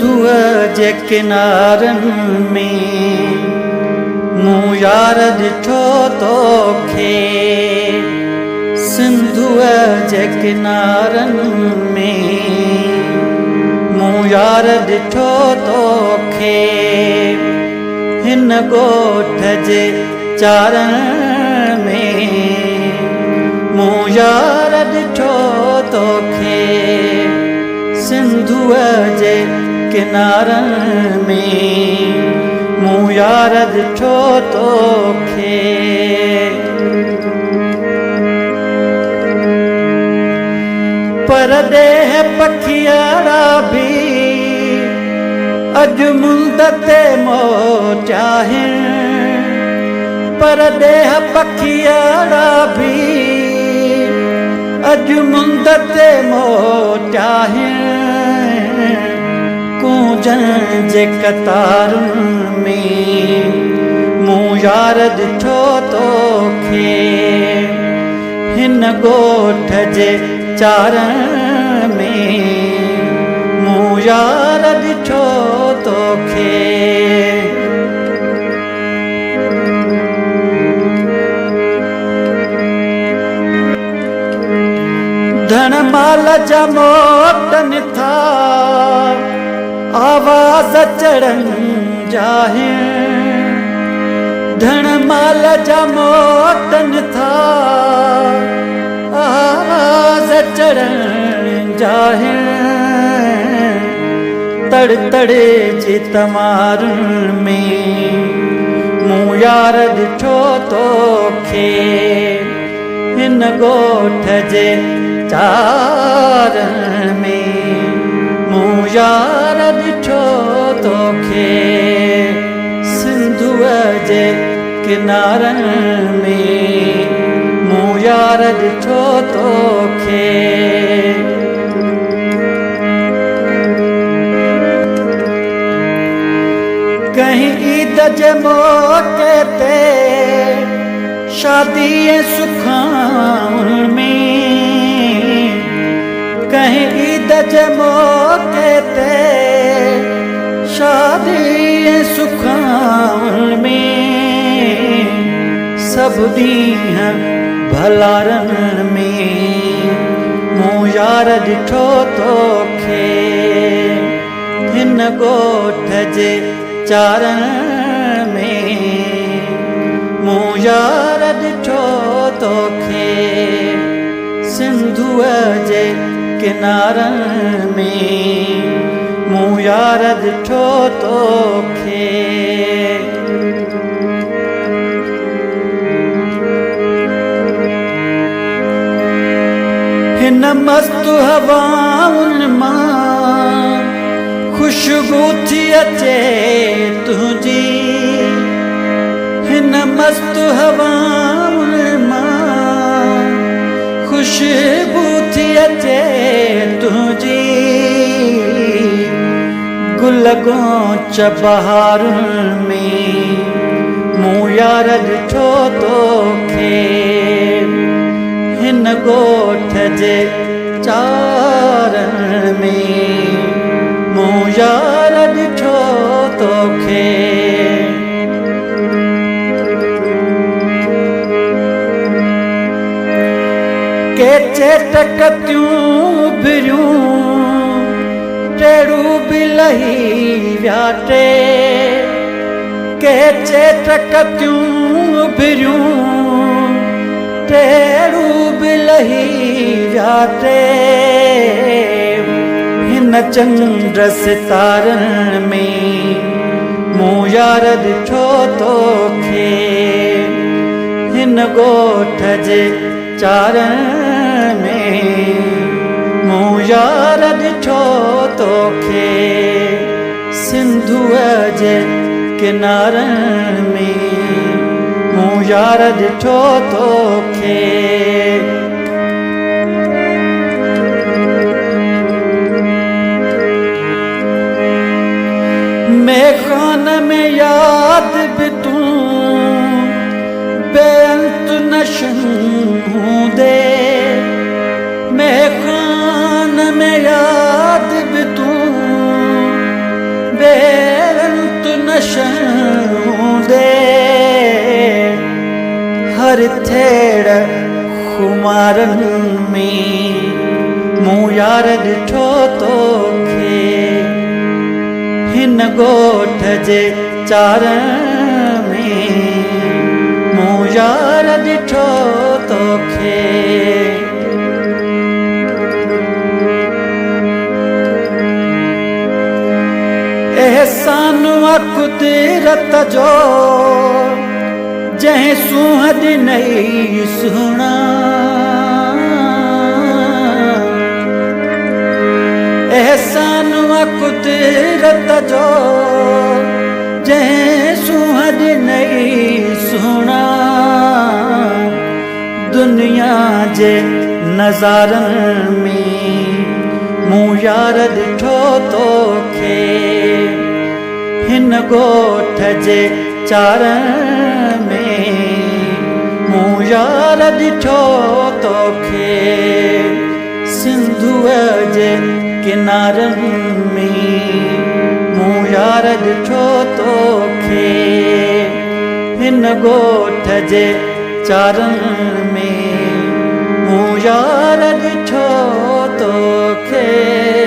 सिंधुअ जे किनारनि में मूं यार ॾिठो तोखे। सिंधुअ जे किनारनि में मूं यार ॾिठो तोखे। हिन ॻोठ जे चारनि में मूं यार ॾिठो तोखे। सिंधुअ जे किनारनि में मूं यार ॾिठो तोखे। परॾेह पखियारा बि अॼु मुंद ते मोटिया आहिनि। परॾेह पखियारा बि अॼु मुंद ते मोटिया आहिनि। कूंजनि जे कतारुनि में मूं यार ॾिठो तोखे। हिन ॻोठ जे चारनि में मूं यार ॾिठो तोखे। धन माल जा मोटनि था आवाज़ चढ़नि जा आहिनि। धन माल जा मोटनि था आवाज़ चढ़नि जा आहिनि। तड़ तड़ जे तमारुनि में मूं यार ॾिठो तोखे। हिन ॻोठ जे चारनि में मूं यार ॾिठो तोखे। सिंधुअ जे किनारनि में मूं यार ॾिठो तोखे। कहीं ईद जे मौक़े ते शादी ऐं सुखाउनि में। कहीं ईद जे मौक़े ते शादी ऐं सुखाउनि में। सभु ॾींहं भलारनि में मूं यार ॾिठो तोखे। हिन ॻोठ जे चारनि में मूं यार ॾिठो तोखे। सिंधुअ जे किनारनि में मूं यार ॾिठो तोखे। हिन मस्तु हवाउनि मां खुशबू थी अचे तुंहिंजी। हिन मस्तु हवाउनि मां खुशबू थी अचे तुंहिंजी। गुल गोच बहारुनि में मूं यार ॾिठो तोखे। हिन ॻोठ जे चारनि में मूं यार ॾिठो तोखे। के चेटकतियूं भिरियूं टेड़ू बि लही विया टे। के चेटकतियूं भिरियूं टेड़ू बि लही विया टे। हिन चंद्र सितारनि में मूं यार ॾिठो तोखे। हिन ॻोठ जे चारनि में मूं यार ॾिठो तोखे। सिंधुअ जे किनारनि में मूं यार ॾिठो तोखे। मेखान में याद बि तूं बेअंत नशन हूंदे। मेखान में याद बि तूं परिथेड़ खुमारन में मूं यार ॾिठो तोखे हिन ॻोठ जे चारण में मूं यार ॾिठो तोखे एहसान कुदरत जो जंहिं सूंह ॾिनई सुहिणा एहसान कुदरत जो जंहिं सूंह ॾिनई सुहिणा दुनिया जे नज़ारनि में मूं यार ॾिठो तोखे हिन ॻोठ जे चारण में मूं यार ॾिठो तोखे सिंधुअ जे किनारनि में मूं यार ॾिठो तोखे हिन ॻोठ जे चारण में मूं यार ॾिठो तोखे